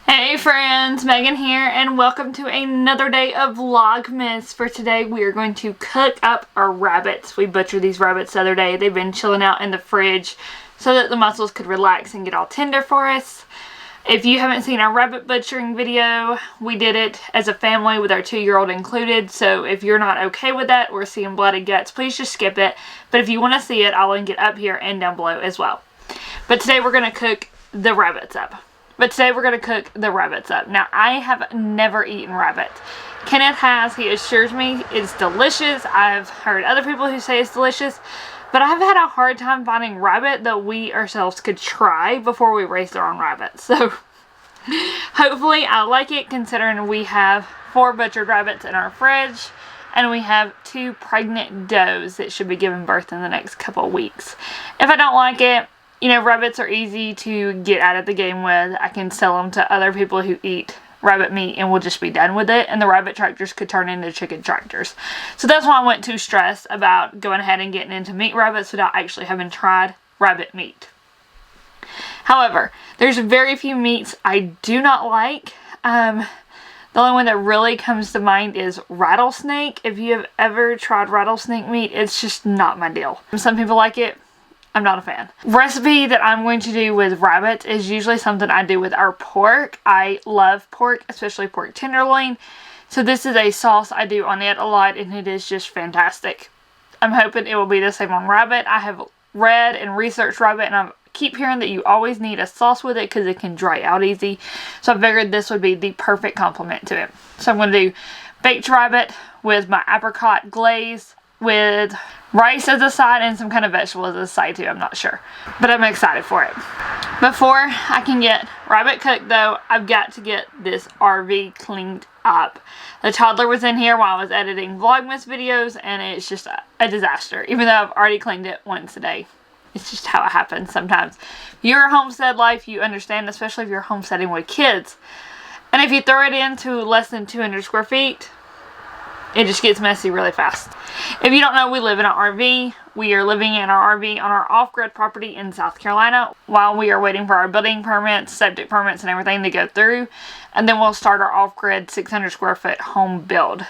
Hey friends, Megan here, and welcome to another day of Vlogmas. For today, we are going to cook up our rabbits. We butchered these rabbits the other day. They've been chilling out in the fridge so that the muscles could relax and get all tender for us. If you haven't seen our rabbit butchering video, we did it as a family with our 2-year-old included. So if you're not okay with that or seeing bloody guts, please just skip it. But if you want to see it, I'll link it up here and down below as well. But today we're going to cook the rabbits up. Now, I have never eaten rabbit. Kenneth has. He assures me it's delicious. I've heard other people who say it's delicious. But I've had a hard time finding rabbit that we ourselves could try before we raised our own rabbits. So, hopefully I like it, considering we have 4 butchered rabbits in our fridge. And we have 2 pregnant does that should be giving birth in the next couple of weeks. If I don't like it, you know, rabbits are easy to get out of the game with. I can sell them to other people who eat rabbit meat and we'll just be done with it. And the rabbit tractors could turn into chicken tractors. So that's why I wasn't too stressed about going ahead and getting into meat rabbits without actually having tried rabbit meat. However, there's very few meats I do not like. The only one that really comes to mind is rattlesnake. If you have ever tried rattlesnake meat, it's just not my deal. Some people like it. I'm not a fan. Recipe that I'm going to do with rabbit is usually something I do with our pork. I love pork, especially pork tenderloin. So this is a sauce I do on it a lot, and it is just fantastic. I'm hoping it will be the same on rabbit. I have read and researched rabbit, and I keep hearing that you always need a sauce with it because it can dry out easy. So I figured this would be the perfect complement to it. So I'm going to do baked rabbit with my apricot glaze, with rice as a side and some kind of vegetable as a side too. I'm not sure, but I'm excited for it. Before I can get rabbit cooked though, I've got to get this RV cleaned up. The toddler was in here while I was editing Vlogmas videos, and it's just a disaster, even though I've already cleaned it once a day. It's just how it happens sometimes. If you're a homestead life, you understand, especially if you're homesteading with kids. And if you throw it into less than 200 square feet, it just gets messy really fast. If you don't know, we live in an RV. We are living in our RV on our off-grid property in South Carolina while we are waiting for our building permits, septic permits, and everything to go through. And then we'll start our off-grid 600 square foot home build.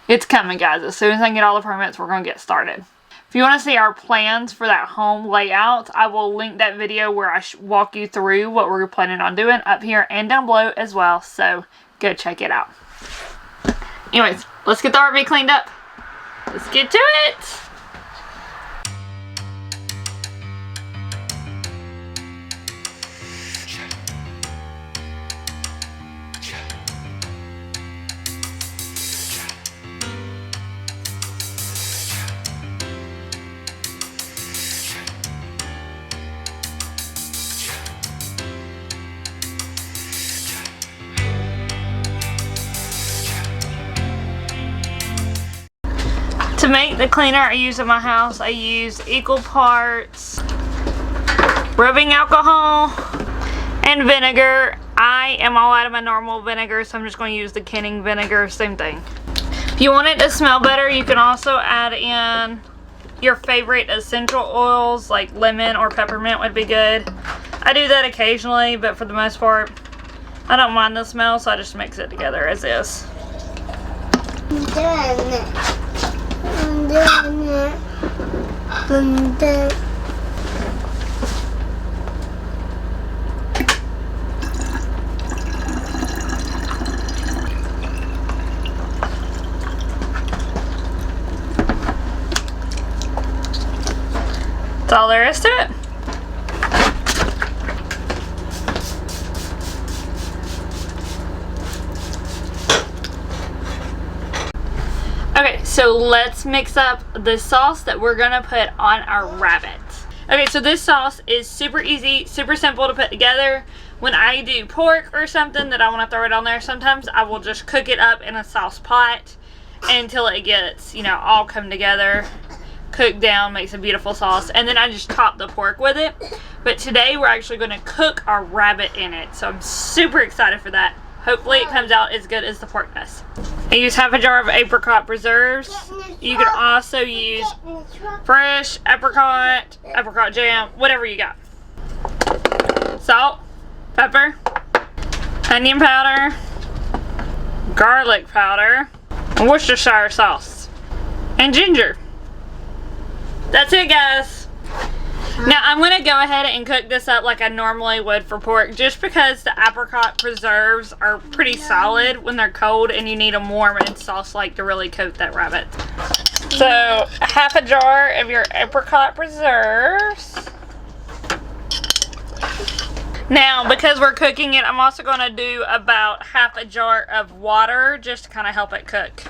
It's coming, guys. As soon as I can get all the permits, we're going to get started. If you want to see our plans for that home layout, I will link that video where I walk you through what we're planning on doing up here and down below as well. So go check it out. Anyways, let's get the RV cleaned up. Let's get to it. To make the cleaner I use at my house, I use equal parts rubbing alcohol and vinegar. I am all out of my normal vinegar, so I'm just going to use the canning vinegar, same thing. If you want it to smell better, you can also add in your favorite essential oils, like lemon or peppermint would be good. I do that occasionally, but for the most part, I don't mind the smell, so I just mix it together as is. That's all there is to it. Okay, so let's mix up the sauce that we're gonna put on our rabbit. Okay, so this sauce is super easy, super simple to put together. When I do pork or something that I want to throw it on there, sometimes I will just cook it up in a sauce pot until it gets, you know, all come together, cook down, makes a beautiful sauce, and then I just top the pork with it. But today we're actually going to cook our rabbit in it, so I'm super excited for that. Hopefully it comes out as good as the pork does. I use half a jar of apricot preserves. You can also use fresh apricot, apricot jam, whatever you got. Salt, pepper, onion powder, garlic powder, Worcestershire sauce, and ginger. That's it, guys. Now I'm going to go ahead and cook this up like I normally would for pork, just because the apricot preserves are pretty solid when they're cold and you need them warm in sauce-like to really coat that rabbit. So, half a jar of your apricot preserves. Now, because we're cooking it, I'm also going to do about half a jar of water just to kind of help it cook.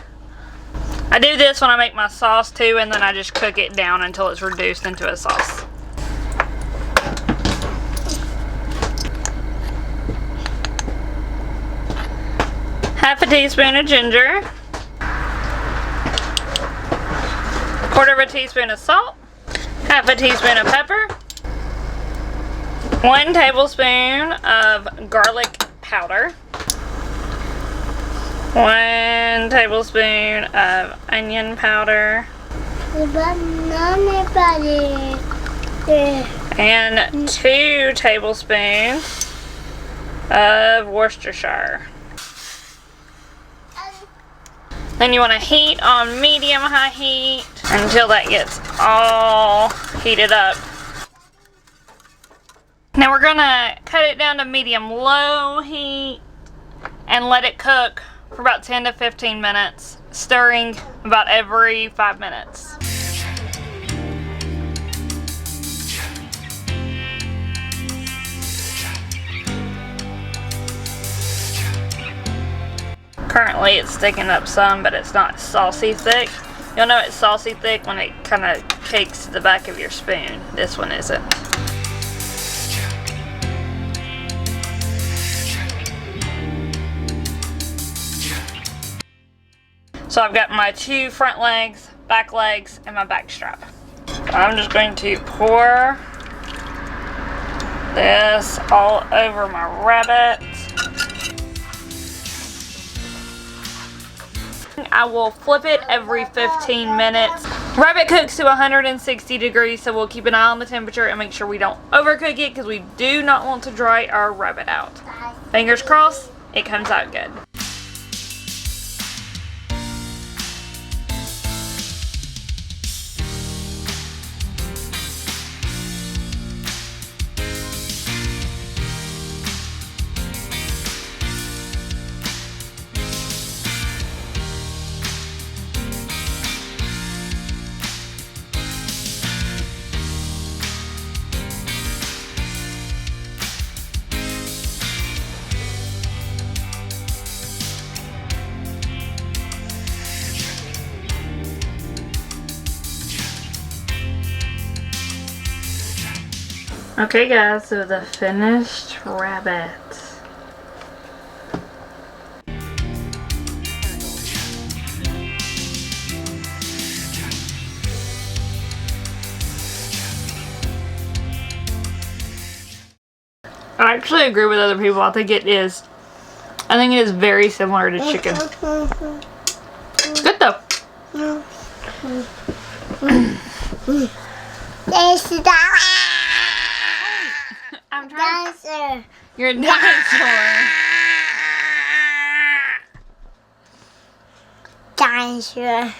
I do this when I make my sauce too, and then I just cook it down until it's reduced into a sauce. Half a teaspoon of ginger, quarter of a teaspoon of salt, half a teaspoon of pepper, 1 tablespoon of garlic powder, 1 tablespoon of onion powder, and 2 tablespoons of Worcestershire. Then you want to heat on medium-high heat until that gets all heated up. Now we're going to cut it down to medium-low heat and let it cook for about 10 to 15 minutes, stirring about every 5 minutes. Currently it's sticking up some, but it's not saucy thick. You'll know it's saucy thick when it kind of cakes to the back of your spoon. This one isn't. So I've got my 2 front legs, back legs, and my back strap. I'm just going to pour this all over my rabbit. I will flip it every 15 minutes. Rabbit cooks to 160 degrees, so we'll keep an eye on the temperature and make sure we don't overcook it because we do not want to dry our rabbit out. Fingers crossed, it comes out good. Okay guys, so the finished rabbit. I actually agree with other people. I think it is very similar to chicken. Good though. I'm trying. Dinosaur. You're a dinosaur. Dinosaur.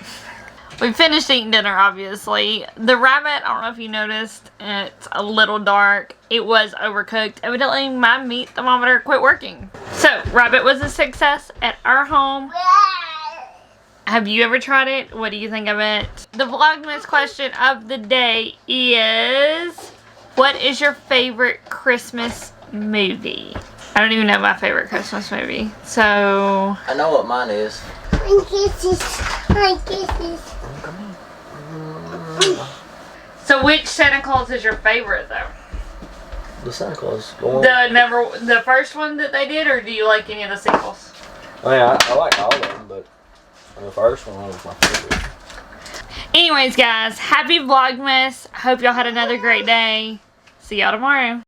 We finished eating dinner, obviously. The rabbit, I don't know if you noticed, it's a little dark. It was overcooked. Evidently, my meat thermometer quit working. So, rabbit was a success at our home. Have you ever tried it? What do you think of it? The Vlogmas question of the day is, what is your favorite Christmas movie? I don't even know my favorite Christmas movie. So, I know what mine is. My kisses. My kisses. So which Santa Claus is your favorite though? The Santa Claus. The first one that they did, or do you like any of the sequels? I mean, I like all of them, but the first one was my favorite. Anyways guys, happy Vlogmas. Hope y'all had another great day. See y'all tomorrow.